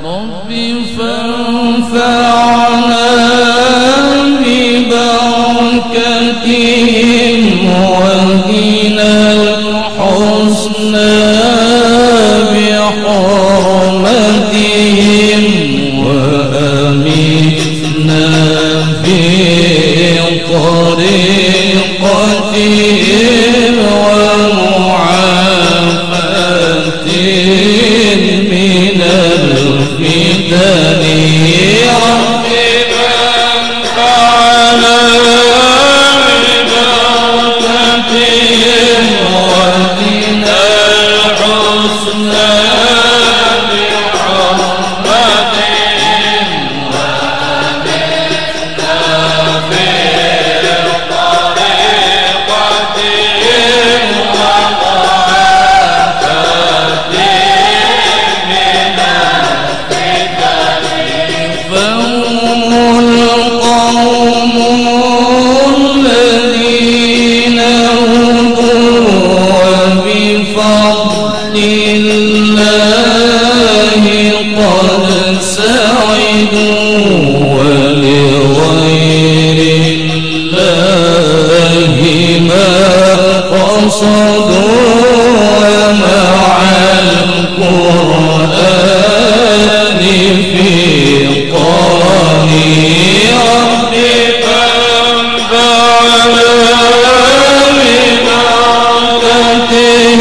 رب فانفعنا ببركتهم واهدنا الحسنى بحرمتهم وآمنا في طريقتهم ومعافاة من الفتن رب فانفعنا ببركتهم واهدنا الحسنى بحرمتهم وآمنا في طريقتهم ومعافاتهم من الفتن فهم القوم الذين هدوا وبفضل الله قد سعدوا ولغير الله ما قصدوا ومع القرآن في قرني رب فانفعنا ببركتهم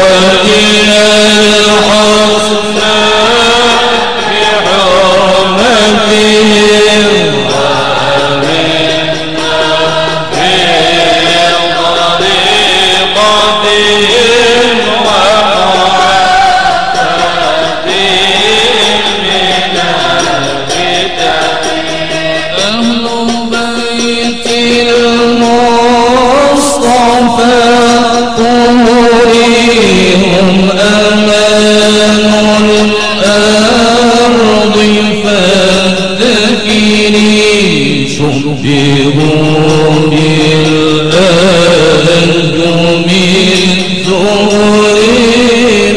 واهدنا الحسنى بحرمتهم وآمنا في طريقتهم ومعافاتهم من الفتن أهل بيت المصطفى طهورهم أمان الأرض فالذكرين شبهوا بالأنجم الزهر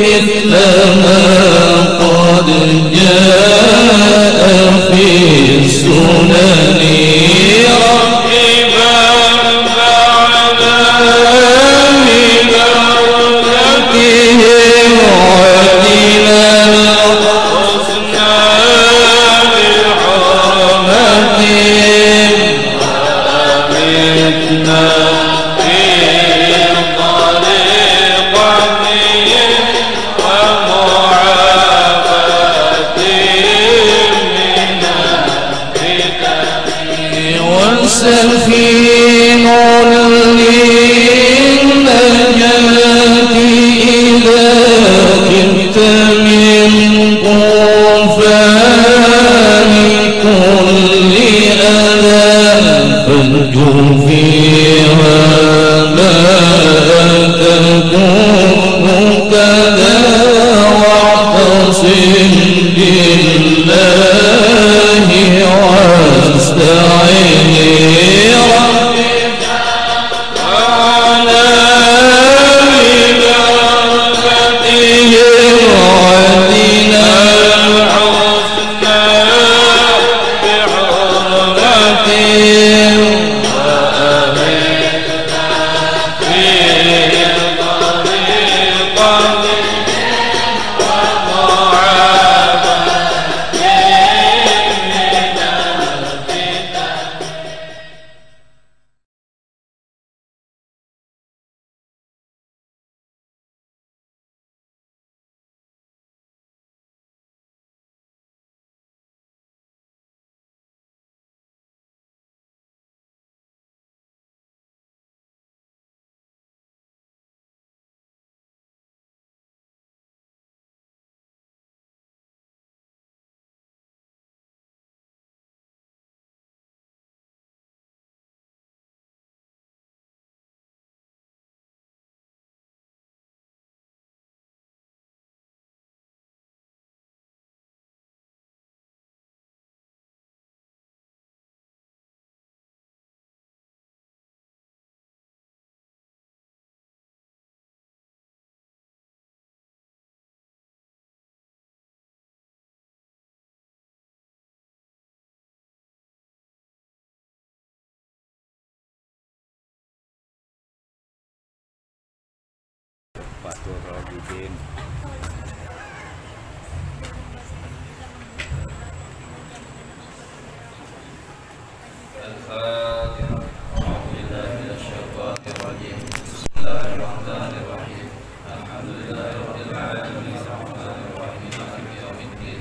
مثل ما قد جاء في السنن رب فانفعنا ببركتهم واهدنا الحسنى بحرمتهم وآمنا في طريقتهم ومعافاتهم من الفتن وسفين للنجاة إذا كنت من طوفان كل أذى فارجو فيها ما تكون كذا واعتصم بالله واستعن رب فانفعنا ببركتهم واهدنا الحسنى بحرمتهم وآمنا في طريقتهم ومعافاتهم الرحيم. الفاتحة. أعوذ بالله من الشيطان الرجيم. بسم الله الرحمن الرحيم. الحمد لله رب العالمين الرحمن الرحيم مالك يوم الدين.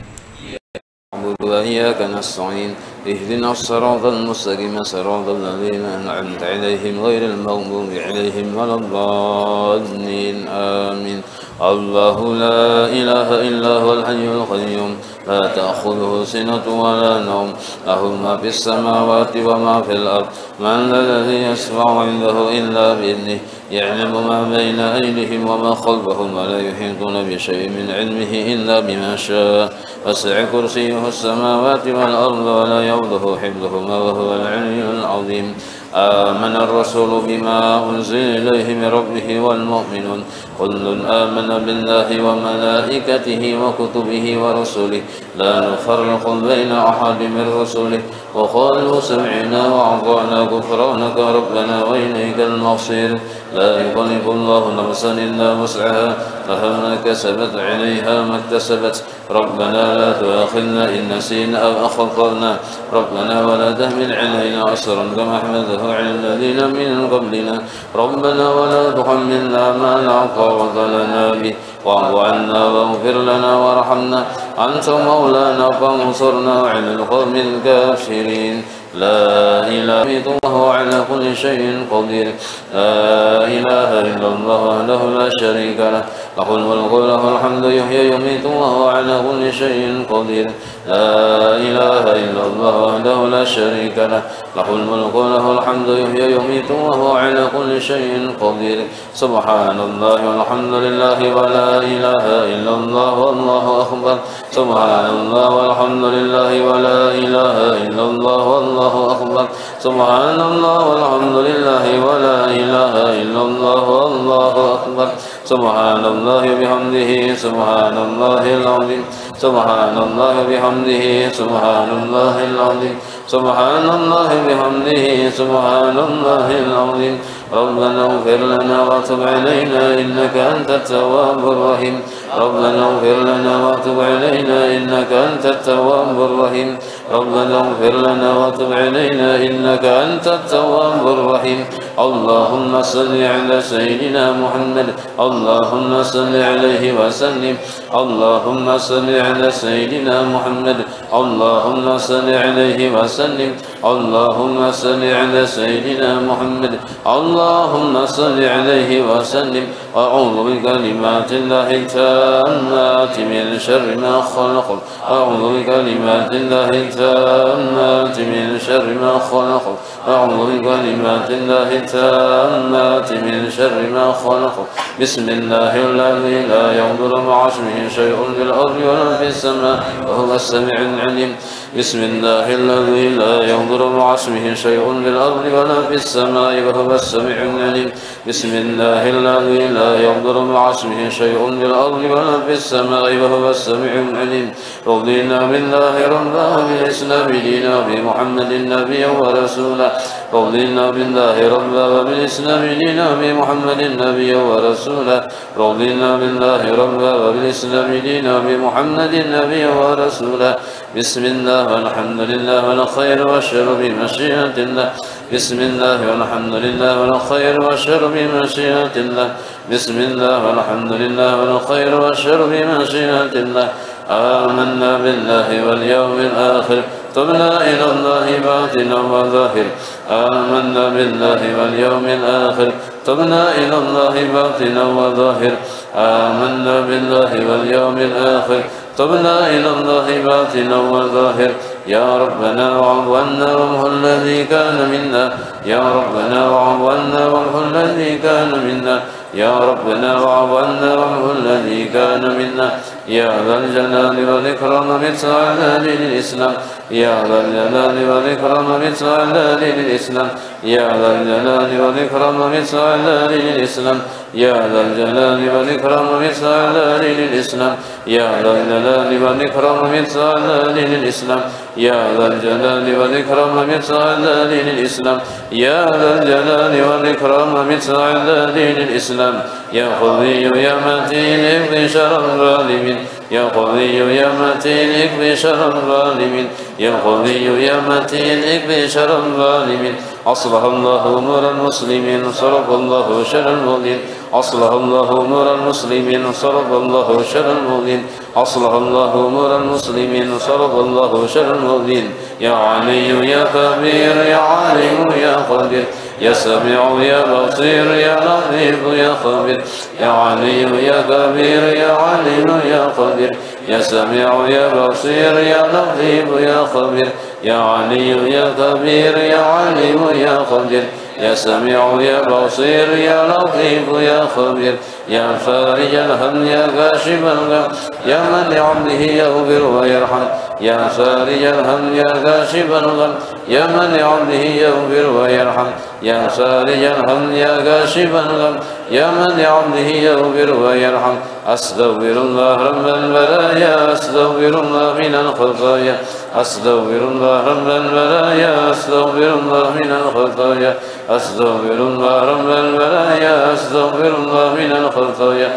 نعبد وإياك نستعين اهدنا الصراط المستقيم صراط الذين أنعمت عليهم غير المغضوب عليهم ولا الضالين آمين. الله لا إله إلا هو الحي القيوم لا تأخذه سنة ولا نوم له ما في السماوات وما في الأرض من ذا الذي يشفع عنده إلا بإذنه يعلم ما بين أيديهم وما خلفهم ولا يحيطون بشيء من علمه إلا بما شاء وسع كرسيه السماوات والأرض ولا يؤوده حفظهما وهو العلي العظيم. آمن الرسول بما أنزل إليه من ربه والمؤمنون كل آمن بالله وملائكته وكتبه ورسله لا نفرق بين أحد من رسله وقالوا سمعنا وأطعنا غفرانك ربنا وإليك المصير. لا يكلف الله نفسا إلا وسعها لها ما كسبت عليها ما اكتسبت ربنا لا تؤاخذنا إن نسينا أو أخطأنا ربنا ولا تحمل علينا أصرا كما حملته على الذين من قبلنا ربنا ولا تحملنا ما لا طاقة لنا به واعف عنا واغفر لنا وارحمنا أنت مولانا فانصرنا على القوم الكافرين. لا إله إلا الله على كل شيء قدير. لا إله إلا الله وحده لا شريك له له الملك وله الحمد يحيي ويميت وهو على كل شيء قدير. لا إله إلا الله وحده لا شريك له له الملك وله الحمد يحيي ويميت وهو على كل شيء قدير. سبحان الله والحمد لله ولا إله إلا الله والله أكبر. سبحان الله والحمد لله ولا إله إلا الله والله أكبر. سبحان الله والحمد لله ولا إله إلا الله والله أكبر. سبحان الله بحمده سبحان الله العظيم. سبحان الله بحمده سبحان الله العظيم. سبحان الله بحمده سبحان الله العظيم. ربنا اغفر لنا وتب علينا إنك أنت التواب الرحيم. ربنا اغفر لنا وتب علينا إنك أنت التواب الرحيم. ربنا اغفر لنا وتب علينا إنك أنت التواب الرحيم. اللهم صل على سيدنا محمد. اللهم صل عليه وسلم. اللهم صل على سيدنا محمد. اللهم صل عليه وسلم. اللهم صل على سيدنا محمد. اللهم صل عليه وسلم. أعوذ بكلمات الله التامات من شر ما خلق. أعوذ بكلمات الله التامات من شر ما خلق. أعوذ بكلمات الله التامات من شر ما خلق. بسم الله الذي لا يضر مع اسمه شيء في الأرض ولا في السماء وهو السميع العليم. بسم الله الذي لا يضر مع اسمه شيء في الأرض ولا في السماء وهو السميع العليم. بسم الله الذي لا يضر مع اسمه شيء في الأرض ولا في السماء وهو السميع العليم. رضينا بالله ربا وبالإسلام دينا وبمحمد نبيا ورسولا. رضينا بالله ربا وبالإسلام دينا وبمحمد نبيا ورسولا. رضينا بالله ربا وبالإسلام دينا وبمحمد نبيا ورسولا. بسم الله والحمد لله والخير والشر بمشيئة الله. بسم الله والحمد لله والخير والشر بمشيئة الله. بسم الله والحمد لله والخير والشر بمشيئة الله. آمنا بالله واليوم الآخر تبنا إلى الله باطنا وظاهر. آمنا بالله واليوم الآخر تبنا إلى الله باطنا وظاهر. آمنا بالله واليوم الآخر تبنا إلى الله باطنا وظاهر. يا ربنا واعف عنا وامحو الذي كان منا. يا ربنا واعف عنا وامحو الذي كان منا. يا ربنا واعف عنا وامحو الذي كان منا. يا ذا الجلال والإكرام متعالى للإسلام. يا ذا الجلال والإكرام متعالى للإسلام. يا ذا الجلال والإكرام متعالى للإسلام. يا ذا الجلال والإكرام متعالى للإسلام. يا ذا الجلال والإكرام متعالى للإسلام. يا ذا الجلال والإكرام متعالى للإسلام. يا ذا الجلال والإكرام متعالى للإسلام. يا قوي يا متين اقضي شر الظالمين يا قوي يا متين اقضي شر الظالمين يا قوي يا متين اقضي شر الظالمين أصلح الله نور المسلمين صرف الله شر المؤمنين أصلح الله نور المسلمين صرف الله شر المؤمنين أصلح الله نور المسلمين صرف الله شر المؤمنين يا علي يا كبير يا عالم يا قدير يا سميع يا بصير يا لطيف يا خبير يا علي يا كبير يا عليم يا قدير يا سميع يا بصير يا لطيف يا خبير يا علي يا كبير يا عليم يا قدير يا سميع يا بصير يا لطيف يا خبير يا فارج الهم يا كاشف الغم يا من لعبده يغفر ويرحم يا فارج الهم يا كاشف الغم يا من لعبده يغفر ويرحم يا فارج الهم يا كاشف الغم يا من لعبده يغفر ويرحم أستغفر الله رب البرايا أستغفر الله من الخطايا أستغفر الله رب البرايا أستغفر الله من الخطايا أستغفر الله رب البرايا أستغفر الله من الخطايا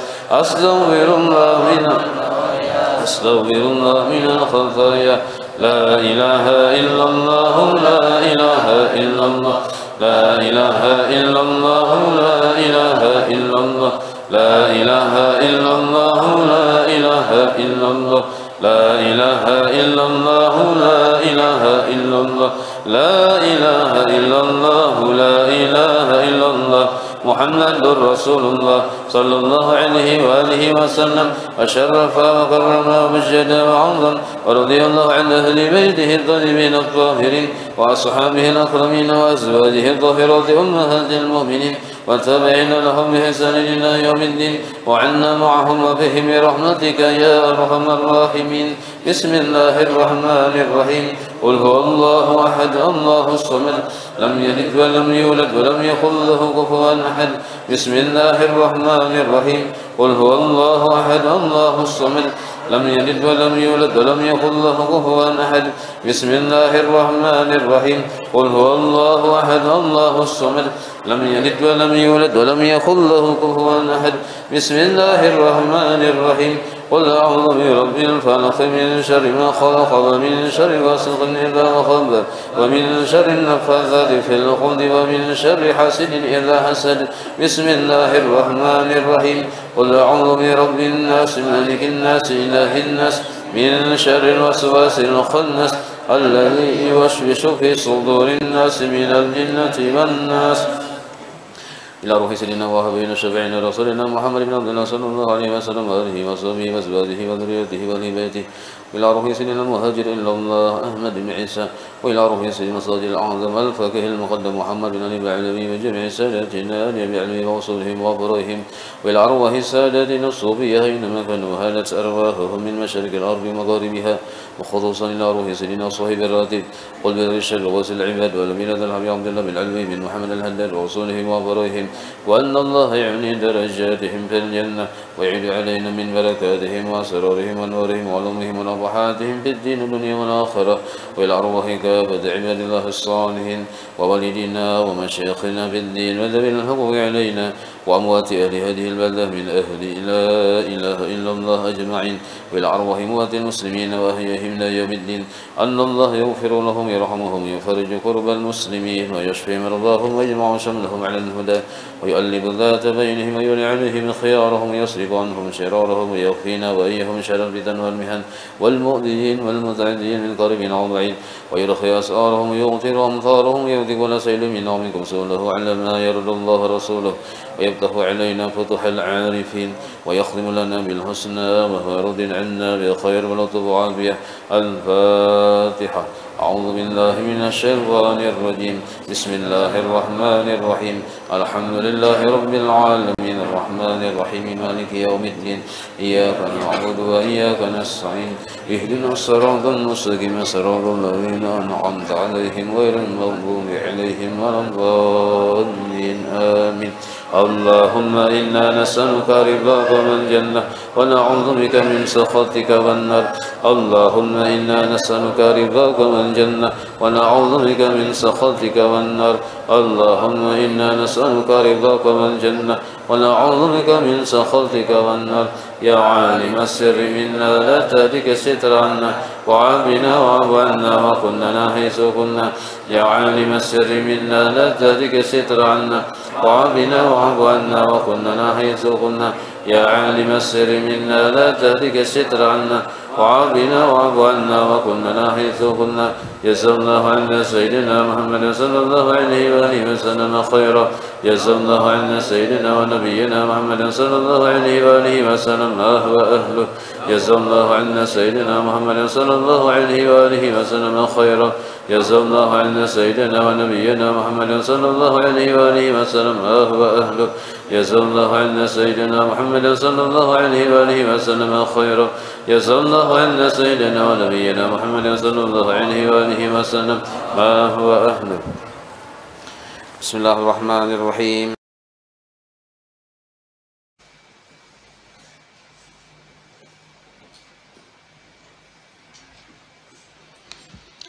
أستغفر الله من الخطايا لا إله إلا الله لا إله إلا الله لا إله إلا الله لا إله إلا الله لا إله إلا الله لا إله إلا الله لا إله إلا الله لا إله إلا الله لا إله إلا الله لا إله إلا الله محمد رسول الله صلى الله عليه وآله وسلم وشرف وكرم ومجد وعظم ورضي الله عن أهل بيته الطيبين الطاهرين وأصحابه الأكرمين وأزواجه الطاهرات أمهات المؤمنين وتابعين لهم بإحسان إلى يوم الدين وعنا معهم وبهم برحمتك يا أرحم الراحمين بسم الله الرحمن الرحيم قل هو الله أحد الله الصمد لم يلد ولم يولد ولم يكن له كفوا أحد بسم الله الرحمن الرحيم قل هو الله أحد الله الصمد لم يلد ولم يولد ولم يكن له كفوا أحد بسم الله الرحمن الرحيم قل هو الله أحد الله الصمد لم يلد ولم يولد ولم يكن له كفوا أحد بسم الله الرحمن الرحيم قل أعوذ برب الفلق من شر ما خلق ومن شر غاسق إذا وقب ومن شر النفاثات في العقد ومن شر حاسد إذا حسد بسم الله الرحمن الرحيم قل أعوذ برب الناس مالك الناس إله الناس من شر الوسواس الخناس الذي يوسوس في صدور الناس من الجنة والناس إلى روح سيدنا وحبيبنا شفيعنا رسولنا محمد بن عبد الله صلى الله عليه وسلم وآله وصحبه وأزواجه وذريته وأهل بيته وإلى روح سيدنا المهاجر إلا الله أحمد بن عيسى وإلى روح سيدنا الصادق الأعظم الفقيه المقدم محمد بن علي بعلوي وجميع ساداتنا آل بعلوي ووصولهم وأبرائهم وإلى أرواح ساداتنا الصوفية أينما كانوا هالت أرواحهم من مشارق الأرض ومغاربها وخصوصا إلى روح سيدنا صاحب الراتب قل بالرشد وغسل العباد والأمير الحبيب عبد الله بن علوي بن محمد الهداد ووصولهم وأبرائهم وأن الله يعني درجاتهم في الجنة ويعيد علينا من بركاتهم وأسرارهم ونورهم وعلومهم ونفحاتهم في الدين والدنيا والآخرة وإلى أرواح كافة عباد الله الصالحين ووالدنا ومشايخنا في الدين وذوي الحقوق علينا وأموات أهل هذه البلدة من أهل لا إله إلا الله أجمعين وإلى أرواح موات المسلمين وأحيائهم إلى يوم الدين أن الله يغفر لهم يرحمهم يفرج كرب المسلمين ويشفي مرضاهم ويجمع شملهم على الهدى ويؤلف ذات بينهم ويولي عليهم خيارهم ويصرف عنهم شرارهم ويكفينا وإياهم شر الفتن والمحن والمؤذين والمتعدين من قريب أو بعيد ويرخي أسعارهم ويغفر أمثارهم ويهدي كل سيل من منكم سؤله على ما يرد الله رسوله ويفتح علينا فتح العارفين ويختم لنا بالحسنى وهو رد عنا بخير ولطف وعافية الفاتحة أعوذ بالله من الشيطان الرجيم بسم الله الرحمن الرحيم الحمد لله رب العالمين الرحمن الرحيم مالك يوم الدين إياك نعبد وإياك نستعين اهدنا الصراط المستقيم صراط الذين أنعمت عليهم غير المغضوب عليهم ولا الضالين آمين اللهم إنا نسألك رضاك والجنة ونعوذ بك من سخطك والنار اللهم إنا نسألك رضاك والجنة ونعوذ بك من سخطك والنار اللهم إنا نسألك رضاك والجنة ونعوذ بك من سخطك والنار يا عالم السر منا لا تهتك الستر عنا وعافنا واعف عنا وكلنا حيث كنا يا عالم السر منا لا تهتك الستر عنا وعافنا واعف عنا وكلنا حيث كنا يا عالم السر منا لا تهتك الستر عنا وعافنا واعف عنا وكلنا حيث كنا جزا الله عنا سيدنا محمد صلى الله عليه وآله وسلم خيرا جزا الله عنا سيدنا ونبينا محمد صلى الله عليه وآله وسلم ما هو أهله جزا الله عنا سيدنا محمد صلى الله عليه وآله وسلم خيرا جزا الله عنا سيدنا ونبينا محمد صلى الله عليه وآله وسلم ما هو أهله جزا الله عنا سيدنا محمد صلى الله عليه وآله وسلم خيرا جزا الله عنا سيدنا ونبينا محمد صلى الله عليه وآله وسلم ما هو أهله. بسم الله الرحمن الرحيم.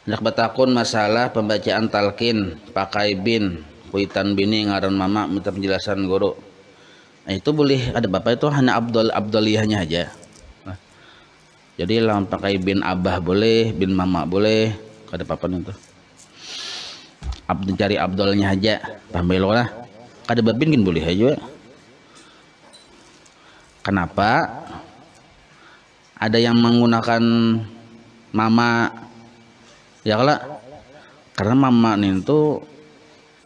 Nak batakun masalah pembacaan talqin pakai bin kuitan bini ngaran mama minta penjelasan guru. Nah, itu boleh ada bapak itu hanya abdoliyahnya aja. Nah, jadi lawan pakai bin abah boleh, bin mama boleh, kada apa-apa itu. Cari abdolnya aja, paham lah. Kada babin kan boleh aja. Kenapa? Ada yang menggunakan mama ya kalau karena mama itu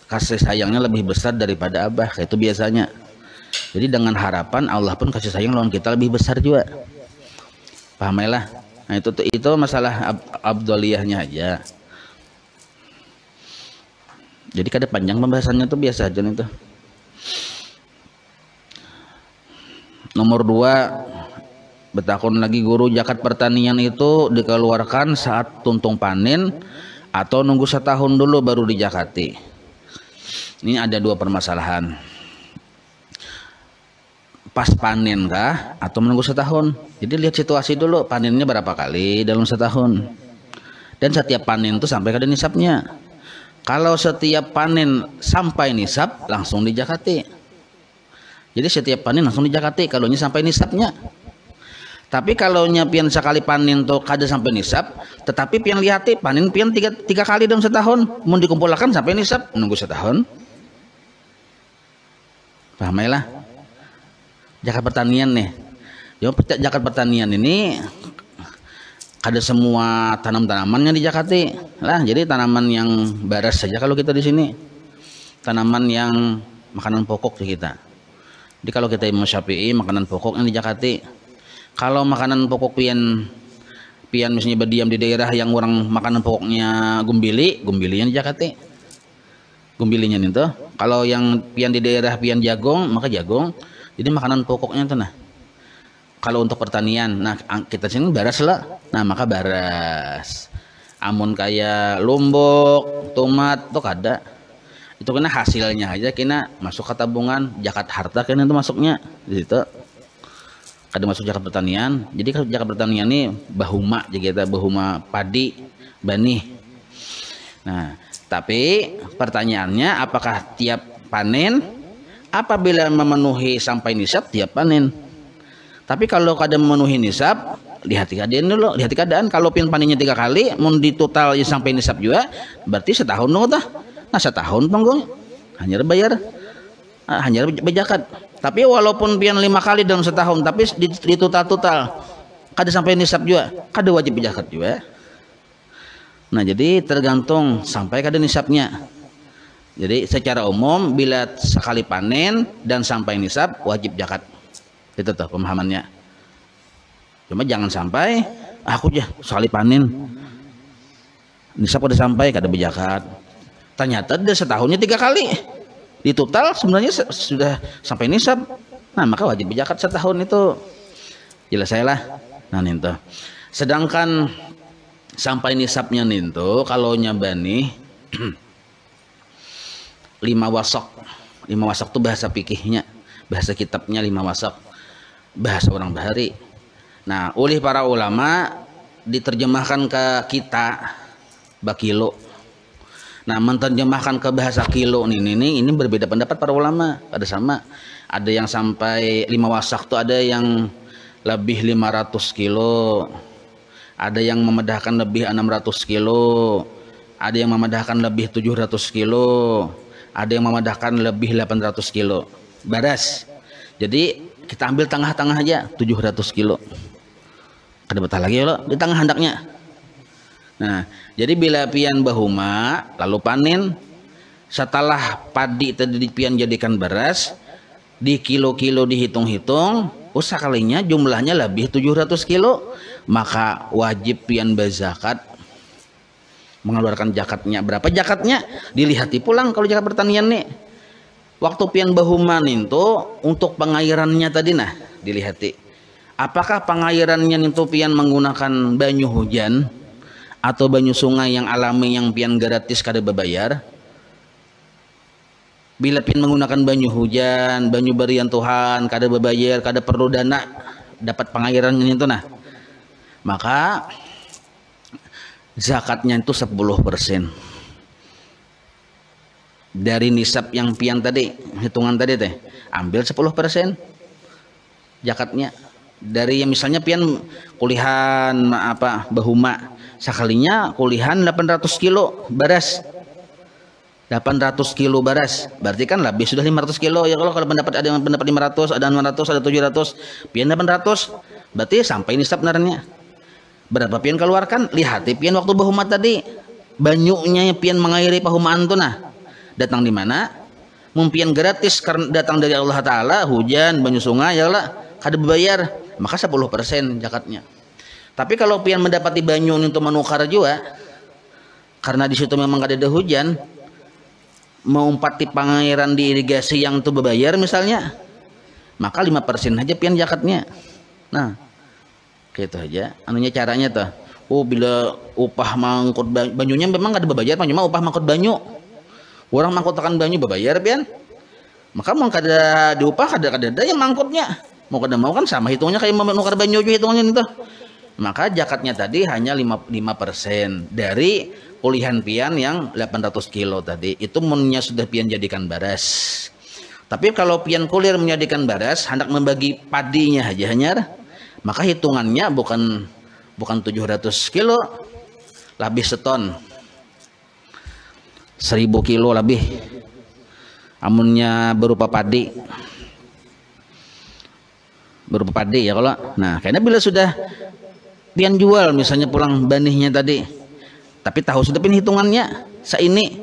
kasih sayangnya lebih besar daripada abah, kayak itu biasanya. Jadi dengan harapan Allah pun kasih sayang lawan kita lebih besar juga. Paham lah. Nah itu masalah abdoliyahnya aja. Jadi kada panjang pembahasannya tuh biasa aja itu. Nomor 2, betakun lagi guru, zakat pertanian itu dikeluarkan saat tuntung panen atau nunggu setahun dulu baru dijakati. Ini ada 2 permasalahan. Pas panen kah atau menunggu setahun? Jadi lihat situasi dulu, panennya berapa kali dalam setahun. Dan setiap panen itu sampai kada nisabnya. Kalau setiap panen sampai nisab langsung dijakati. Jadi setiap panen langsung dijakati kalau ini sampai nisabnya. Tapi kalau pian sekali panen tuh kada sampai nisab, tetapi pian lihati panen pian tiga kali dalam setahun, mau dikumpulkan sampai nisab, nunggu setahun. Paham lah? Zakat pertanian nih. Zakat pertanian ini kada semua tanamannya dijakati lah. Jadi tanaman yang baras saja kalau kita di sini, tanaman yang makanan pokok di kita. Jadi kalau kita Imam Syafi'i makanan pokok yang dijakati. Kalau makanan pokok pian misalnya berdiam di daerah yang orang makanan pokoknya gumbilinya dijakati. Gumbilinya itu. Kalau yang pian di daerah pian jagung, maka jagung. Jadi makanan pokoknya itu nah. Kalau untuk pertanian, nah kita sini baras lah. Nah maka baras. Amun kayak lombok, tomat tuh kada. Itu kena hasilnya aja kena masuk ke tabungan zakat harta kena itu masuknya di situ. Kada masuk zakat pertanian. Jadi kalau zakat pertanian ini bahuma kita bahuma padi benih. Nah, tapi pertanyaannya apakah tiap panen apabila memenuhi sampai nisab tiap panen? Tapi kalau kada memenuhi nisab, lihat keadaan dulu, lihat keadaan. Kalau panennya 3 kali, mau di total ya sampai nisab juga, berarti setahun dong tah. Nah setahun tonggo, hanya bayar, hanya berzakat. Tapi walaupun pian 5 kali dalam setahun, tapi di total kada sampai nisab juga, kada wajib berzakat juga. Nah jadi tergantung sampai kada nisabnya. Jadi secara umum bila sekali panen dan sampai nisab wajib zakat. Itu tuh pemahamannya. Cuma jangan sampai aku aja sekali panen nisab udah sampai kada berzakat. Ternyata dia setahunnya 3 kali. Di total sebenarnya sudah sampai nisab. Nah, maka wajib berzakat setahun itu. Jelas saya lah. Nah, itu. Sedangkan sampai nisabnya itu kalau nyabani 5 wasok Lima wasak tuh bahasa fikihnya, bahasa kitabnya lima wasak, bahasa orang Bahari. Nah, oleh para ulama diterjemahkan ke kita bakilo. Nah, menerjemahkan ke bahasa kilo ini berbeda pendapat para ulama. Ada sama, ada yang sampai 5 wasak tuh ada yang lebih 500 kilo, ada yang memedahkan lebih 600 kilo, ada yang memedahkan lebih 700 kilo, ada yang memedahkan lebih 800 kilo baras. Jadi kita ambil tengah-tengah aja 700 kilo. Kada betah lagi lo di tengah handaknya. Nah, jadi bila pian bahuma lalu panen, setelah padi tadi pian jadikan beras, di kilo-kilo dihitung-hitung, sekalinya jumlahnya lebih 700 kilo, maka wajib pian berzakat, mengeluarkan zakatnya. Berapa zakatnya? Dilihati pulang kalau zakat pertanian nih. Waktu pian bahuman itu untuk pengairannya tadi nah dilihati. Apakah pengairannya itu pian menggunakan banyu hujan atau banyu sungai yang alami yang pian gratis kada berbayar? Bila pian menggunakan banyu hujan, banyu berian Tuhan, kada berbayar, kada perlu dana dapat pengairannya itu nah, maka zakatnya itu 10% dari nisab yang pian tadi, hitungan tadi teh, ambil 10% zakatnya. Dari yang misalnya pian kulihan apa bahuma, sekalinya kulihan 800 kilo beras, 800 kilo beras, berarti kan lebih sudah 500 kilo ya. Kalau pendapat ada yang pendapat 500, ada 600, ada 700, pian 800, berarti sampai nisab naranya. Berapa pian keluarkan? Lihat pian waktu bahuma tadi, banyunya pian mengairi pahumaan tuh nah, datang di mana? Mumpian gratis karena datang dari Allah Ta'ala, hujan, banyu sungai ya lah, kada berbayar, maka 10% zakatnya. Tapi kalau pian mendapati banyu untuk menukar juga, karena di situ memang kada ada hujan, mau umpati pengairan di irigasi yang itu berbayar misalnya, maka 5% aja pian zakatnya. Nah, gitu aja. Anunya caranya tuh. Bila upah mangkut banyunya memang kada berbayar, cuma upah mangkut banyu. Orang mangkutakan banyu berbayar pian. Maka mau kada diupah kada ada yang mangkutnya. Mau kada mau kan sama hitungnya kayak menukar banyu juga hitungannya itu. Maka zakatnya tadi hanya 5% dari kulihan pian yang 800 kilo tadi. Itu munnya sudah pian jadikan baras. Tapi kalau pian kulir menjadikan baras, hendak membagi padinya aja hanya, maka hitungannya bukan 700 kilo, lebih seton, 1000 kilo lebih. Amunnya berupa padi ya kalau. Nah, karena bila sudah pian jual misalnya pulang banihnya tadi, tapi tahu sudah pian hitungannya saini,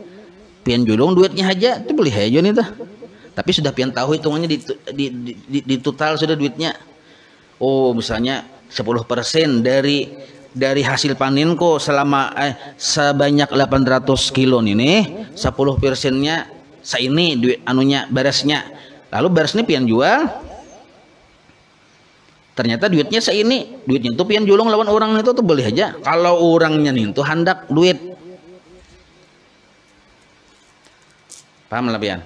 pian julung duitnya aja itu beli aja nih tuh. Tapi sudah pian tahu hitungannya di total sudah duitnya. Oh, misalnya 10% dari hasil panenku selama sebanyak 800 kilo ini, 10%-nya saini duit anunya barasnya. Lalu barasnya pian jual, ternyata duitnya saini, duitnya itu pian julung lawan orang itu tuh boleh aja. Kalau orangnya nih tuh hendak duit, paham lah pian?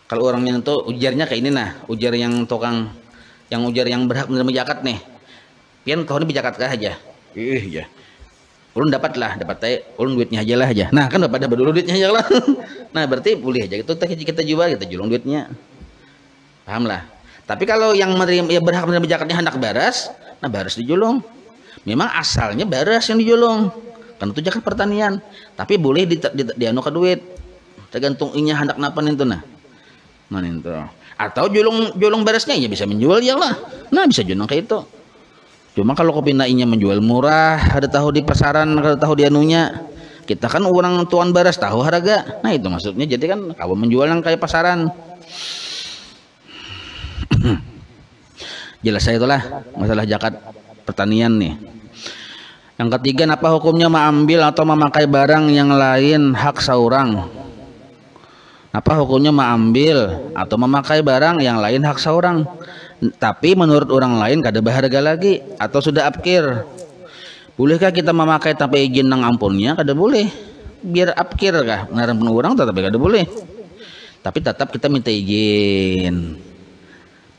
Kalau orangnya itu ujarnya kayak ini nah, ujar yang tukang, yang ujar yang berhak menerima zakat nih, pian kau ini berzakat kah aja? Ya, ulun dapat teh, ulun duitnya aja lah aja. Nah kan dapat dulu duitnya aja lah. Nah berarti boleh aja gitu kita jual, kita julung duitnya, paham lah. Tapi kalau yang menerima, ya berhak menerima zakatnya hendak baras, nah baras dijulung. Memang asalnya baras yang dijulung, kan itu zakat pertanian. Tapi boleh dianu ke duit, tergantung inya hendak napan itu nah. Nah itu. Atau julung barasnya ya bisa menjual ya lah. Nah bisa julung kayak itu. Cuma kalau kopinainya menjual murah, ada tahu di pasaran, ada tahu di anunya. Kita kan orang tuan baras tahu harga. Nah itu maksudnya, jadi kan kau menjual yang kayak pasaran. Jelas saya itulah masalah zakat pertanian nih. Yang ketiga, apa hukumnya mengambil atau memakai barang yang lain hak seorang? Apa hukumnya mengambil atau memakai barang yang lain hak seorang, tapi menurut orang lain kada berharga lagi atau sudah apkir? Bolehkah kita memakai tanpa izin nang ampunnya? Kada boleh. Biar apkir kah ngaran orang tapi kada boleh. tapi tetap kita minta izin.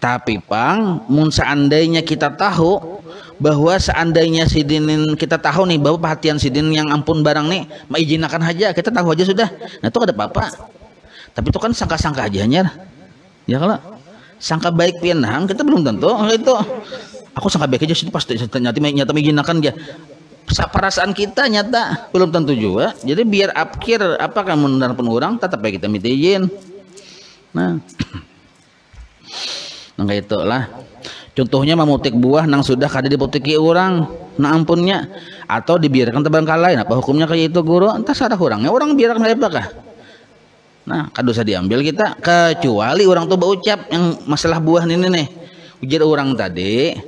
Tapi pang, mun seandainya kita tahu bahwa seandainya sidin kita tahu nih bahwa perhatian sidin yang ampun barang nih, mengizinakan aja, kita tahu aja sudah. Nah itu ada apa-apa. Tapi itu kan sangka-sangka aja nya. Ya kalau sangka baik pianang kita belum tentu itu. Aku sangka baik aja sih pasti nyata mengizinakan ya. Perasaan kita nyata belum tentu juga. Jadi biar akhir apakah menurut orang tetap baik kita minta izin. Nah. Nah itulah contohnya memetik buah nang sudah kada diputiki orang nah ampunnya atau dibiarkan terbengkalai apa hukumnya kayak itu guru entah sarah orangnya orang biarkan apakah nah kada usah diambil kita kecuali orang tuh berucap yang masalah buah ini nih ujar orang tadi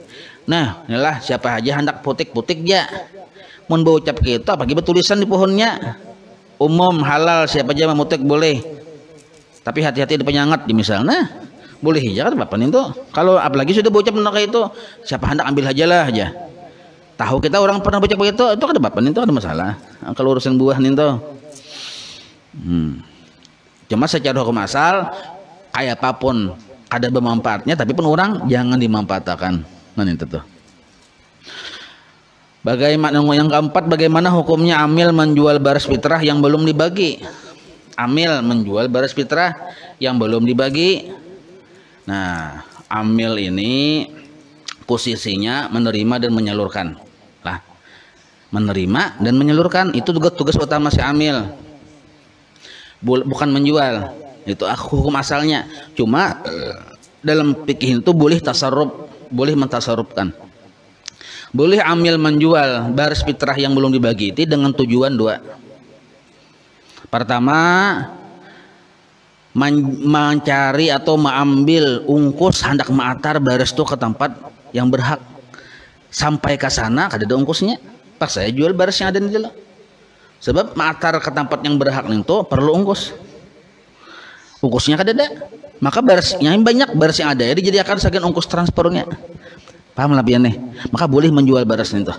nah inilah siapa aja hendak putik-putik ya mun berucap kita apalagi tulisan di pohonnya umum halal siapa aja memutik boleh tapi hati-hati di penyangat di misalnya boleh aja kan bapak itu kalau apalagi sudah bocap kayak itu siapa hendak ambil aja lah aja tahu kita orang pernah bocap begitu itu kan bapak itu ada masalah kalau urusan buah itu cuma secara hukum asal kayak apapun ada bermanfaatnya tapi pun orang jangan dimanfaatkan nah itu tuh bagaimana yang keempat bagaimana hukumnya amil menjual baras fitrah yang belum dibagi amil menjual baras fitrah yang belum dibagi. Nah, amil ini posisinya menerima dan menyalurkan. Lah, menerima dan menyalurkan itu tugas utama si amil. Bukan menjual. Itu hukum asalnya. Cuma dalam fikih itu boleh tasarruf, boleh mentasarrufkan. Boleh amil menjual baris fitrah yang belum dibagi itu dengan tujuan dua. Pertama, mencari atau mengambil ungkus hendak mengantar baris itu ke tempat yang berhak sampai ke sana kada ada ungkusnya pas saya jual baris yang ada di dalam sebab mengantar ke tempat yang berhak itu perlu ungkusnya kada ada maka baris yang banyak baris yang ada jadi akan sebagian ungkus transpornya paham lah nih maka boleh menjual baris itu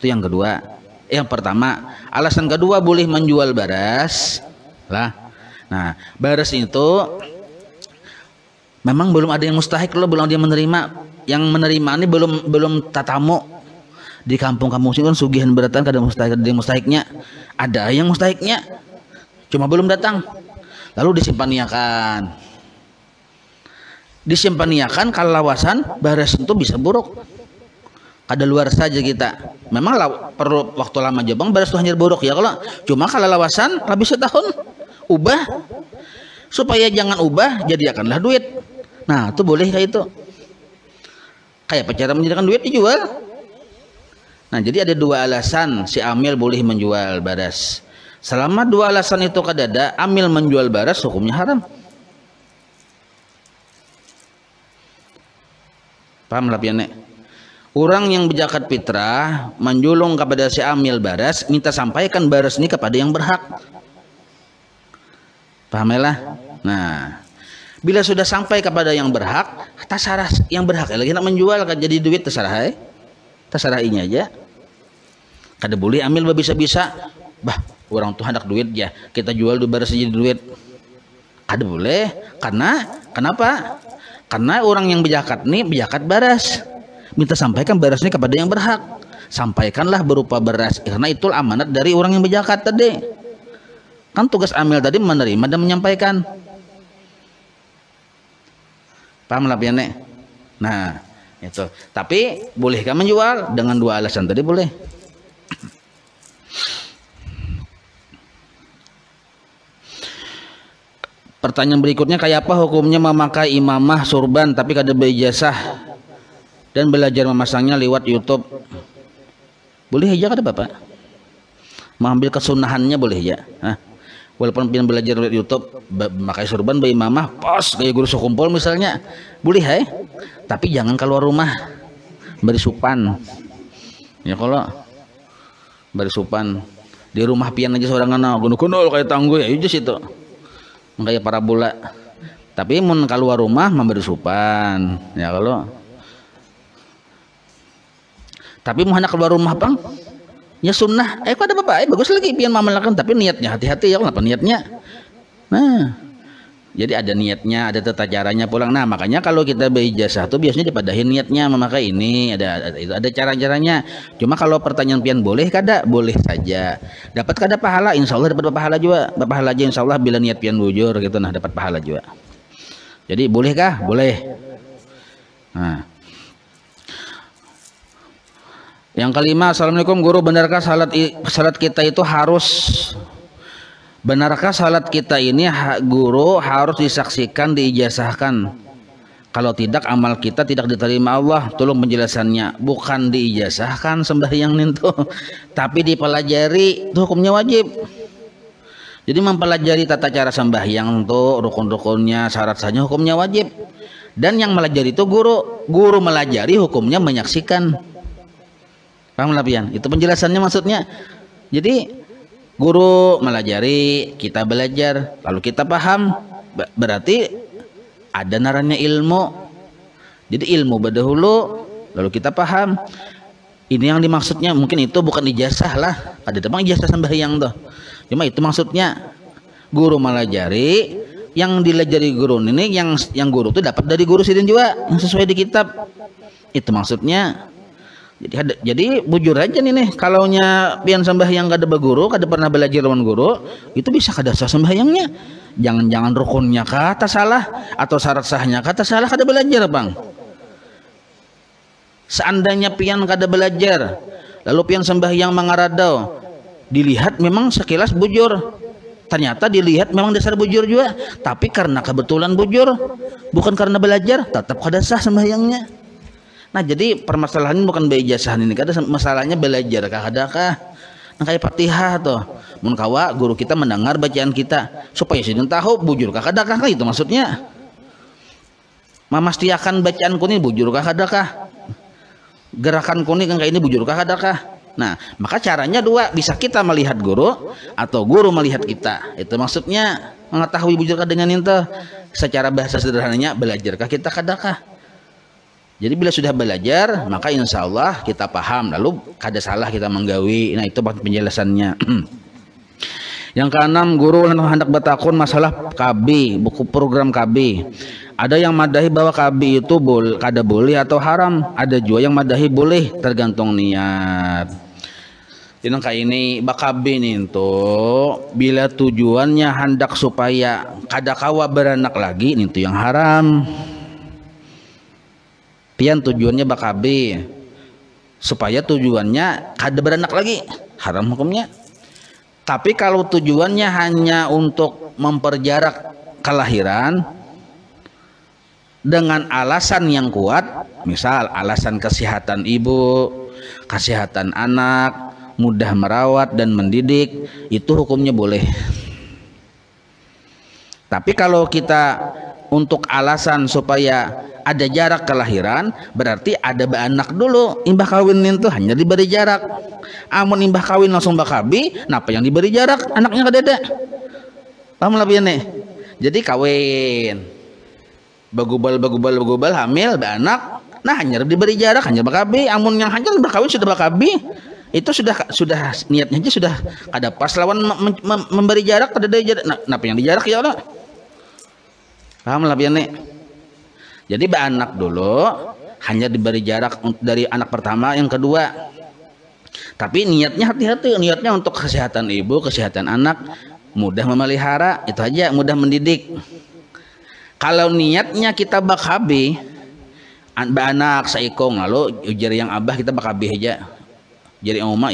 yang kedua yang pertama alasan kedua boleh menjual baris lah. Nah, baras itu memang belum ada yang mustahik loh, belum ada yang menerima. Yang menerima ini belum tatamu. Di kampung-kampung sini kan sugihan beratan kadang mustahik, ada yang mustahiknya. Ada yang mustahiknya. Cuma belum datang. Lalu disimpaniakan. Disimpaniakan kalau lawasan baras itu bisa buruk. Kada luar saja kita. Memang perlu waktu lama jabang baras itu hanya buruk ya kalau. Cuma kalau lawasan lebih setahun. Ubah supaya jangan ubah jadikanlah duit. Nah itu boleh kayak itu kayak cara menjadikan duit dijual. Nah jadi ada dua alasan si amil boleh menjual baras. Selama dua alasan itu kadada amil menjual baras hukumnya haram. Paham lah piane? Orang yang berzakat fitrah menjulung kepada si amil baras minta sampaikan baras ini kepada yang berhak. Pahamelah. Nah, bila sudah sampai kepada yang berhak, terserah yang berhak lagi nak menjual kan jadi duit terserah terserah ini aja. Kada boleh ambil bisa-bisa. Bah, orang tuh hendak duit ya, kita jual dulu baris jadi duit. Kada boleh. Karena kenapa? Karena orang yang berzakat nih berzakat baras. Minta sampaikan baras ini kepada yang berhak. Sampaikanlah berupa baras karena itu amanat dari orang yang berzakat tadi. Kan tugas amil tadi menerima dan menyampaikan. Paham lah piane? Nah, itu. Tapi bolehkah menjual dengan dua alasan tadi boleh. Pertanyaan berikutnya kayak apa hukumnya memakai imamah surban tapi kada berijazah dan belajar memasangnya lewat YouTube? Boleh aja kada Bapak? Mengambil kesunahannya boleh ya. Hah? Walaupun pengen belajar dari YouTube memakai surban bayi mamah pas kayak guru sekumpul misalnya boleh tapi jangan keluar rumah beri supan ya kalau beri supan di rumah pian aja seorang anak gunul-gunul kayak tangguh ya itu situ kayak para bola tapi mun keluar rumah memberi supan ya kalau tapi mau hendak keluar rumah bang ya sunnah, kok ada bapak, bagus lagi pian mamalkan tapi niatnya hati-hati ya kenapa niatnya. Nah, Jadi ada niatnya, ada tata caranya pulang. Nah, makanya kalau kita berijazah tuh biasanya dipadahin niatnya memakai ini, ada cara-caranya. Cuma kalau pertanyaan pian boleh kada? Boleh saja. Dapat kada pahala? Insya Allah dapat pahala juga. Pahala aja insya Allah bila niat pian bujur gitu, nah dapat pahala juga. Jadi bolehkah? Boleh. Nah. Yang kelima, assalamualaikum guru, benarkah salat kita itu benarkah salat kita ini guru harus disaksikan, diijazahkan? Kalau tidak amal kita tidak diterima Allah. Tolong penjelasannya. Bukan diijazahkan sembahyang itu, tapi dipelajari. Itu hukumnya wajib. Jadi mempelajari tata cara sembahyang tuh, rukun-rukunnya, syarat-syaratnya hukumnya wajib. Dan yang melajari itu guru. Guru melajari hukumnya menyaksikan. Paham lah pian? Itu penjelasannya maksudnya. Jadi guru melajari, kita belajar, lalu kita paham, berarti ada narannya ilmu. Jadi ilmu berdahulu, lalu kita paham. Ini yang dimaksudnya, mungkin itu bukan ijazah lah. Ada temang ijazah sembahyang tuh. Cuma itu maksudnya, guru melajari, yang dilajari guru ini, yang guru itu dapat dari guru sidin juga, yang sesuai di kitab. Itu maksudnya. Jadi bujur aja nih kalau nya pian sembahyang kada beguru, kada pernah belajar lawan guru, itu bisa kada sah sembahyangnya. Jangan rukunnya kata salah atau syarat sahnya kata salah, kada belajar bang. Seandainya pian kada belajar, lalu pian sembahyang mangaradau, dilihat memang sekilas bujur, ternyata dilihat memang dasar bujur juga, tapi karena kebetulan bujur, bukan karena belajar, tetap kada sah sembahyangnya. Nah jadi permasalahannya bukan beijazahan ini, kada masalahnya belajar kadakah. Nah kayak Fatihah tuh, mun kawa guru kita mendengar bacaan kita supaya sidin tahu bujur kadakah, itu maksudnya. Memastikan bacaan kuni bujur kadakah, gerakan kuni kan kayak ini bujur kadakah. Nah maka caranya dua, bisa kita melihat guru atau guru melihat kita. Itu maksudnya mengetahui bujur dengan itu. Secara bahasa sederhananya, belajarkah kita kadakah. Jadi bila sudah belajar, maka insya Allah kita paham, lalu kada salah kita menggawi. Nah itu penjelasannya. Yang keenam, guru hendak bertakun masalah KB, buku program KB. Ada yang madahi bahwa KB itu kada boleh atau haram. Ada juga yang madahi boleh, tergantung niat. Jadi kayak ini KB nih tuh, bila tujuannya hendak supaya kada kawa beranak lagi, itu yang haram. Pian tujuannya bakabe supaya tujuannya kada beranak lagi, haram hukumnya. Tapi kalau tujuannya hanya untuk memperjarak kelahiran dengan alasan yang kuat, misal alasan kesehatan ibu, kesehatan anak, mudah merawat dan mendidik, itu hukumnya boleh. Tapi kalau kita untuk alasan supaya ada jarak kelahiran, berarti ada anak dulu. Imbah kawin itu hanya diberi jarak. Amun imbah kawin langsung bakabi, napa yang diberi jarak? Anaknya kadada. Paham lebih nih. Jadi kawin, bagubal hamil, anak, nah hanya diberi jarak, hanya bakabi. Amun yang hanya berkawin sudah bakabi, itu sudah niatnya aja sudah ada pas lawan memberi jarak, kadada jarak. Nah, napa yang dijarak ya Allah? Paham lebih nih. Jadi anak dulu hanya diberi jarak dari anak pertama yang kedua. Tapi niatnya hati-hati, niatnya untuk kesehatan ibu, kesehatan anak, mudah memelihara, itu aja, mudah mendidik. Kalau niatnya kita bakabi anak saikong, lalu ujar yang abah kita bakabi aja. Jadi oma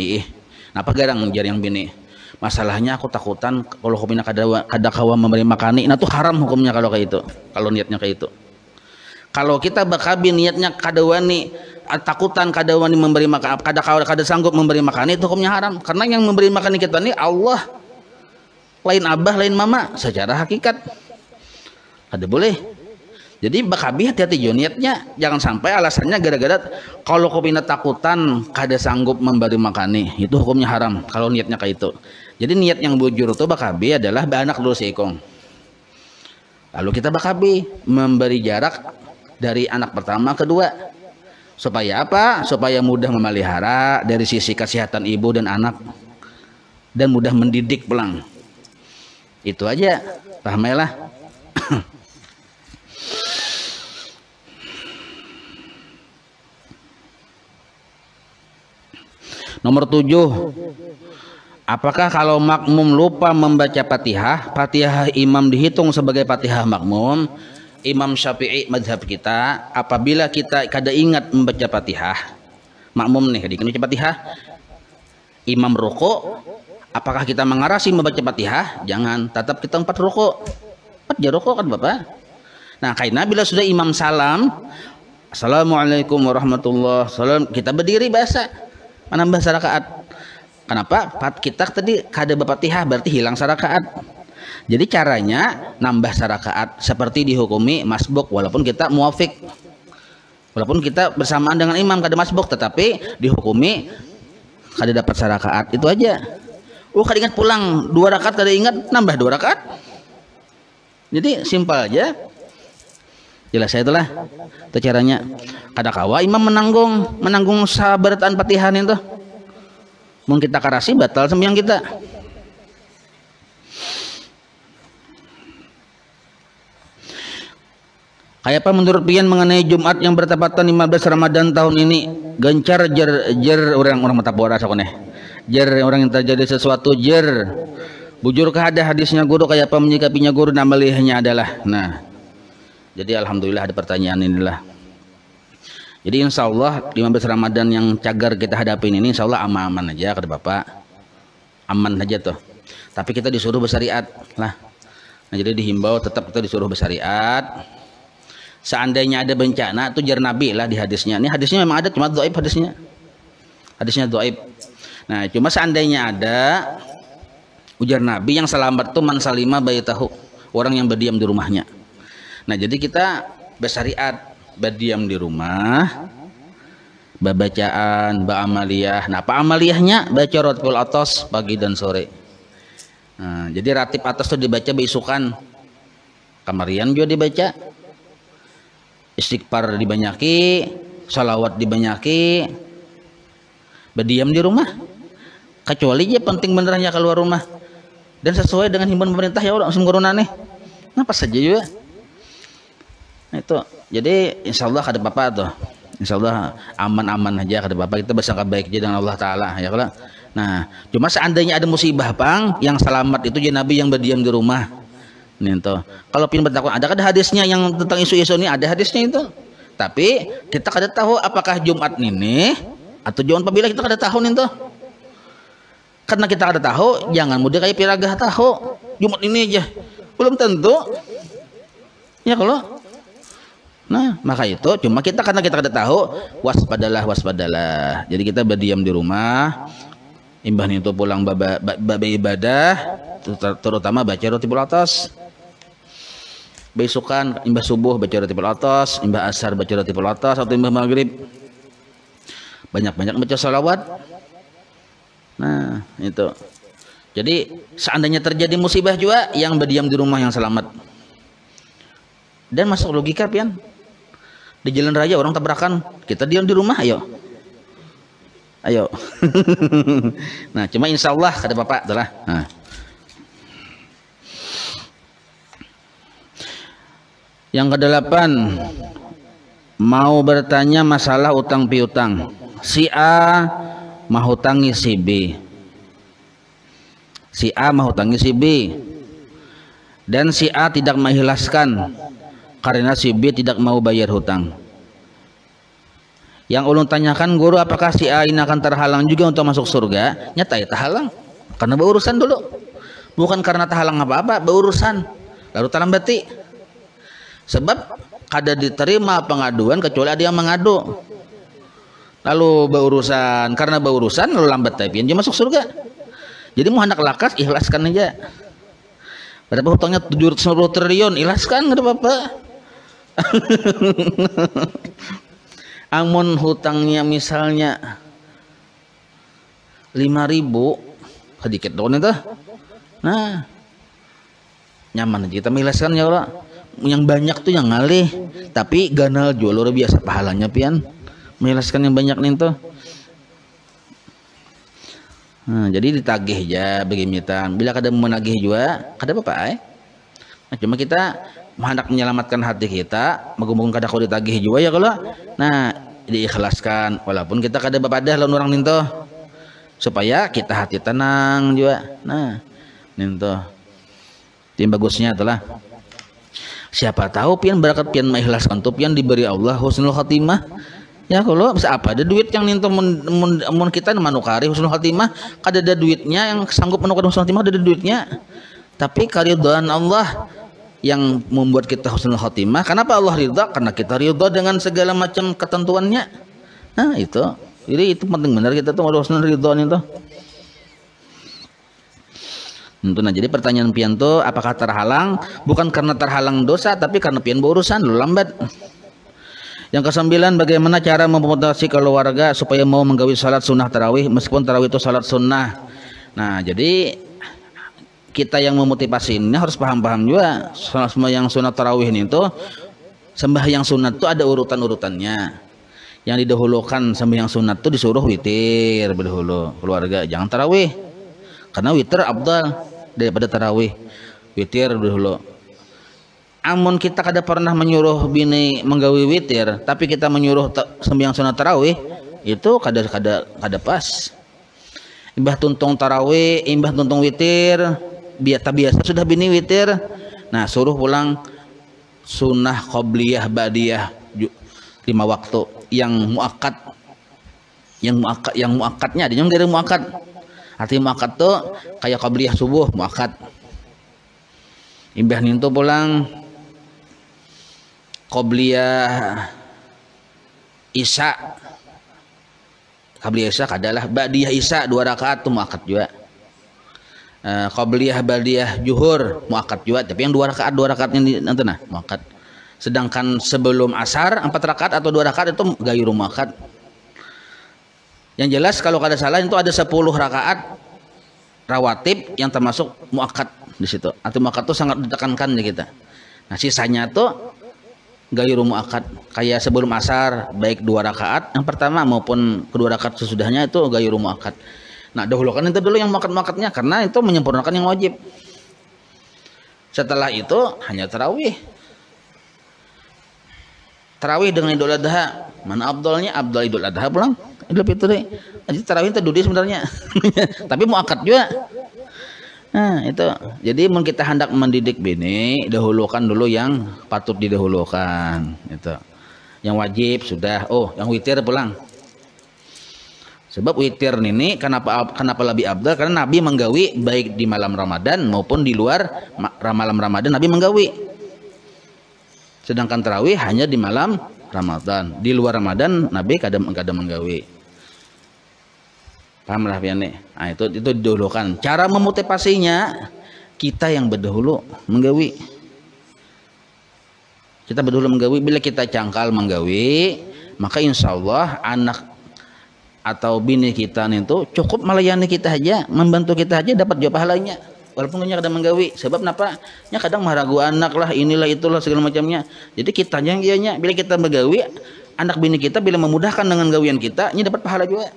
napa garang ujar yang bini. Masalahnya aku takutan kalau hukumnya kada kawa memberi makani, nah itu haram hukumnya kalau kayak itu. Kalau niatnya kayak itu. Kalau kita bakabi niatnya kadawani, takutan kadawani memberi makan, kada sanggup memberi makan, itu hukumnya haram. Karena yang memberi makan kita ini Allah, lain abah, lain mama, secara hakikat ada boleh. Jadi bakabi hati-hati jo niatnya, jangan sampai alasannya gara-gara kalau kopina takutan kada sanggup memberi makan, itu hukumnya haram kalau niatnya kayak itu. Jadi niat yang bujur itu bakabi adalah anak dulu seikong. Lalu kita bakabi memberi jarak dari anak pertama kedua, supaya apa? Supaya mudah memelihara dari sisi kesehatan ibu dan anak, dan mudah mendidik pulang. Itu aja, pahamailah. Nomor 7, apakah kalau makmum lupa membaca Fatihah, Fatihah imam dihitung sebagai Fatihah makmum? Imam Syafi'i mazhab kita, apabila kita kada ingat membaca Fatihah, makmum nih kada ingat membaca Fatihah, imam ruku, apakah kita mengarasi membaca Fatihah? Jangan, tetap kita 4 ruku. 4 ruku kan Bapak. Nah, karena bila sudah imam salam, Assalamualaikum warahmatullahi wabarakatuh, kita berdiri biasa menambah rakaat. Kenapa? Kita tadi kada Fatihah berarti hilang rakaat. Jadi caranya nambah rakaat seperti dihukumi masbuk walaupun kita muafik. Walaupun kita bersamaan dengan imam kada masbuk, tetapi dihukumi kada dapat rakaat. Itu aja. Kada ingat pulang 2 rakaat, kada ingat nambah 2 rakaat. Jadi simpel aja. Jelas saya itulah. Itu caranya. Kada kawa imam menanggung sabarataan Fatihah itu. Mungkin kita karasi batal sembahyang kita. Kayak apa menurut pian mengenai Jumat yang bertepatan 15 Ramadan tahun ini? Gencar jer orang mata boras aku nih. Jer orang yang terjadi sesuatu jer. Bujurkah ada hadisnya guru, kayak apa menyikapinya guru, namalihnya adalah. Nah, jadi alhamdulillah ada pertanyaan inilah. Jadi insya Allah 15 Ramadan yang cagar kita hadapin ini insya Allah aman-aman aja kata Bapak. Aman aja tuh. Tapi kita disuruh bersyariat lah. Nah, jadi dihimbau tetap kita disuruh bersyariat. Seandainya ada bencana itu jar Nabi lah di hadisnya. Ini hadisnya memang ada, cuma dhaif hadisnya. Hadisnya dhaif. Nah, cuma seandainya ada, ujar Nabi yang selamat tuh man salima baitahu, orang yang berdiam di rumahnya. Nah, jadi kita bersyariat berdiam di rumah, babacaan, ba'amaliyah. Nah, apa amaliyahnya? Baca ratibul atas pagi dan sore. Nah, jadi ratib atas itu dibaca beisukan, kamarian juga dibaca, istighfar dibanyaki, salawat dibanyaki, berdiam di rumah. Kecuali aja penting benerannya keluar rumah dan sesuai dengan himbauan pemerintah ya Allah musim corona nih. Apa saja juga. Nah, itu jadi insya Allah kada apa-apa tuh, insya Allah aman-aman aja kada apa-apa, kita bersangka baik aja dengan Allah Ta'ala ya kalau. Nah, cuma seandainya ada musibah pang, yang selamat itu jadi Nabi yang berdiam di rumah nih tuh. Kalau pin bertakwa ada hadisnya yang tentang isu-isu ini, ada hadisnya itu, tapi kita kada tahu apakah Jumat ini atau Jumat apabila kita kada tahu nih tuh. Karena kita kada tahu, jangan mudah kayak piragah tahu Jumat ini aja, belum tentu ya kalau. Nah, maka itu cuma kita karena kita kada tahu, waspadalah. Jadi kita berdiam di rumah, imbah itu pulang baba ibadah, terutama baca ratibul atas. Besokan imbah subuh baca ratibul atas, imbah asar baca ratibul atas, atau imbah maghrib banyak-banyak baca salawat. Nah, itu. Jadi seandainya terjadi musibah juga, yang berdiam di rumah yang selamat. Dan masuk logika pian. Di jalan raya orang tabrakan, kita diam di rumah, ayo. Nah, cuma insya Allah kata Bapak itulah. Nah. Yang ke-8, mau bertanya masalah utang piutang. Si A mahutangi si B. Si A mahutangi si B. Dan si A tidak mengikhlaskan karena si B tidak mau bayar hutang. Yang ulun tanyakan guru, apakah si A ini akan terhalang juga untuk masuk surga? Nyata ya terhalang, karena berurusan dulu. Bukan karena terhalang apa-apa, berurusan. Lalu terlambati. Sebab kada diterima pengaduan kecuali ada yang mengadu. Lalu berurusan, karena berurusan lalu lambat tapi dia masuk surga. Jadi mau hendak lakas, ikhlaskan aja. Berapa hutangnya 790 triliun, ikhlaskan ada apa-apa. Amun hutangnya misalnya 5.000, sedikit doang itu. Nah, nyaman aja kita mengikhlaskan ya Allah. Yang banyak tuh yang ngalih, tapi ganal jual luar biasa pahalanya pian. Mengikhlaskan yang banyak nih tuh. Nah, jadi ditagih aja begimitan. Bila kada menagih juga, kada apa-apa Nah, cuma kita hendak menyelamatkan hati kita, moga-moga kada kau ditagih juga ya kalau. Nah, diikhlaskan walaupun kita kada bapadah lawan orang ninto supaya kita hati tenang juga. Nah ninto tim bagusnya itulah. Siapa tahu pian berkat pian mengikhlaskan tuh pian diberi Allah husnul khatimah. Ya kalau bisa apa ada duit yang ninto mun kita manukari husnul khatimah kada ada duitnya yang sanggup menukar husnul khatimah ada duitnya. Tapi karidhaan Allah yang membuat kita husnul khatimah. Kenapa Allah ridha? Karena kita ridha dengan segala macam ketentuannya. Nah itu. Jadi itu penting benar kita tuh husnul ridha itu. Nah, jadi pertanyaan pian tuh apakah terhalang? Bukan karena terhalang dosa, tapi karena pian berurusan lu lambat. Yang ke-9, bagaimana cara memotivasi keluarga supaya mau menggawi salat sunnah tarawih meskipun tarawih itu salat sunnah. Nah, jadi kita yang memotivasi ini harus paham-paham juga yang sunat tarawih ini tuh sembahyang sunat tuh ada urutan-urutannya. Yang didahulukan sembahyang sunat tuh disuruh witir berdahulu keluarga, jangan tarawih. Karena witir abdal daripada tarawih. Witir dahulu. Amun kita kada pernah menyuruh bini menggawi witir, tapi kita menyuruh sembahyang sunat tarawih, itu kada pas. Imbah tuntung tarawih, imbah tuntung witir, biasa sudah bini witir. Nah, suruh pulang sunnah qobliyah ba'diyah 5 waktu yang muakkad. Yang muakkadnya ada yang dari muakkad. Arti muakkad tuh kayak qobliyah subuh muakkad. Imbah nintu pulang qobliyah isya. Qobliyah isya kadalah ba'diyah isya 2 rakaat tuh muakkad juga. Qobliyah ba'diyah juhur muakkad juga, tapi yang 2 rakaat yang nanti nah muakkad. Sedangkan sebelum asar 4 rakaat atau 2 rakaat itu gayru muakkad. Yang jelas kalau kada salah itu ada 10 rakaat rawatib yang termasuk muakkad di situ. Atau muakkad itu sangat ditekankan di kita. Nah, sisanya tuh gayru muakkad. Kayak sebelum asar baik 2 rakaat yang pertama maupun kedua rakaat sesudahnya itu gayru muakkad. Nah, dahulukan itu dulu yang muakkad-muakkadnya karena itu menyempurnakan yang wajib. Setelah itu hanya tarawih. Tarawih dengan Idul Adha. Mana abdalnya? Abdal Idul Adha pulang. Idul Fitri. Jadi tarawih itu dudi sebenarnya. Tapi muakkad juga. Nah, itu. Jadi mun kita hendak mendidik bini, dahulukan dulu yang patut didahulukan, itu. Yang wajib sudah. Oh, yang witir pulang. Sebab witir ini kenapa lebih abdal? Karena Nabi menggawi baik di malam Ramadan maupun di luar malam Ramadan Nabi menggawi. Sedangkan tarawih hanya di malam Ramadan. Di luar Ramadan Nabi kadang menggawi. Paham lah pian nih. Nah, itu didahulukan. Cara memotivasinya kita yang berdahulu menggawi. Kita berdahulu menggawi. Bila kita cangkal menggawi, maka insya Allah anak atau bini kita itu cukup melayani kita aja, membantu kita aja dapat juga pahalanya. Walaupun nya kadang menggawi. Sebab kenapa? Nya kadang maragu anak lah, inilah itulah segala macamnya. Jadi kita yang ianya bila kita menggawi, anak bini kita bila memudahkan dengan gawian kita, nya dapat pahala juga.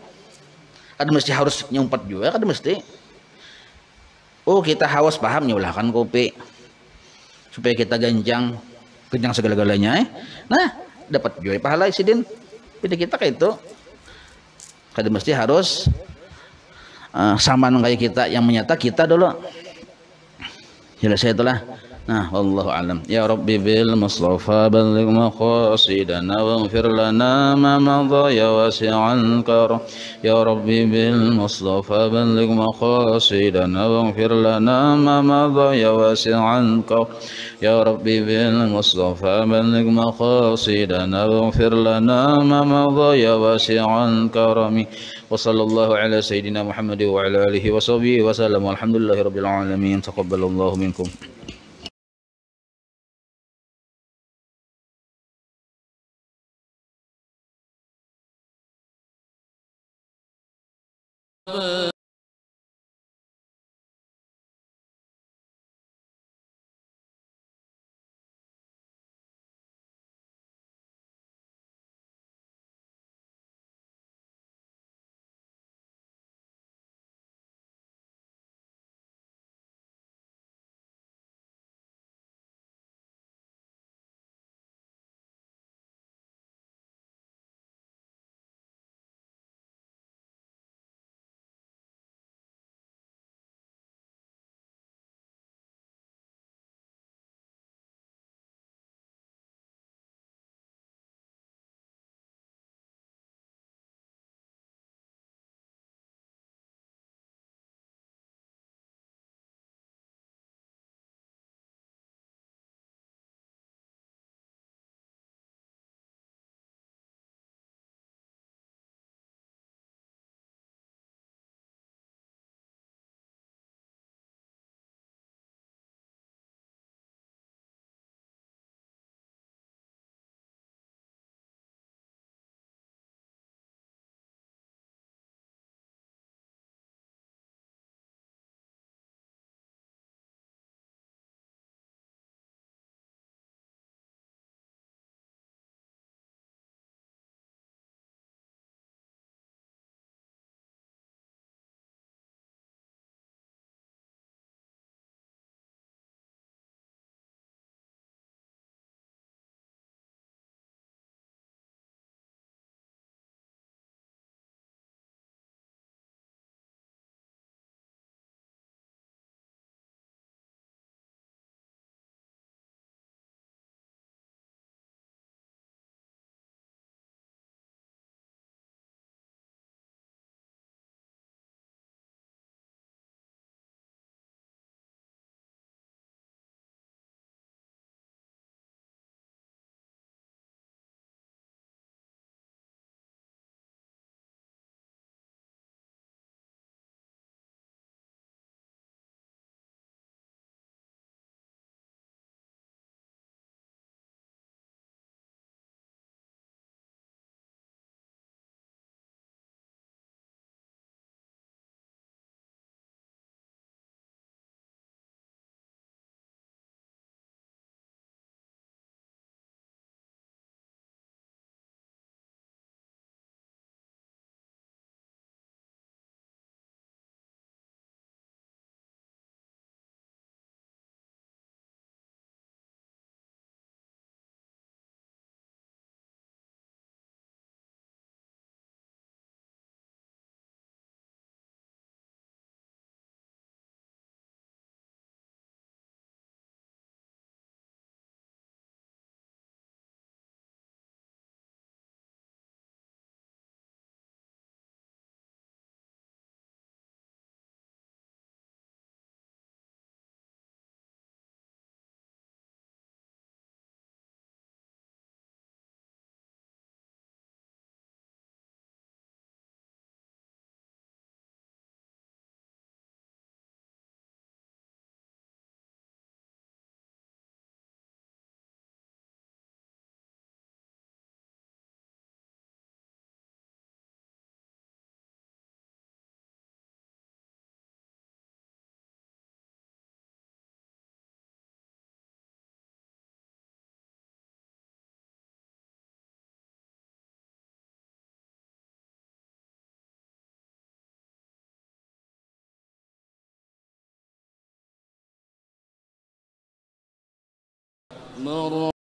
Kada mesti harus nyumpet juga, kada mesti. Oh, kita haus paham nyulahkan kopi supaya kita kencang segala-galanya. Nah, dapat juga pahala sidin. Bini kita kayak itu. Kada mesti harus sama kayak kita yang menyata kita dulu. Jelas itulah. Nah, wallahu alam. Ya Rabbi bil Mustafa balligh maqasidana waghfir lana ma madha ya wasi'al karam. Ya Rabbi bil Mustafa balligh maqasidana waghfir lana ma madha ya wasi'al karam. Ya Rabbi bil Mustafa balligh maqasidana waghfir lana ma madha ya wasi'al karam. Wa sallallahu ala sayyidina Muhammad wa ala alihi wa sahbihi wa sallam. Walhamdulillahirabbil alamin. Taqabbalallahu minkum. أكبر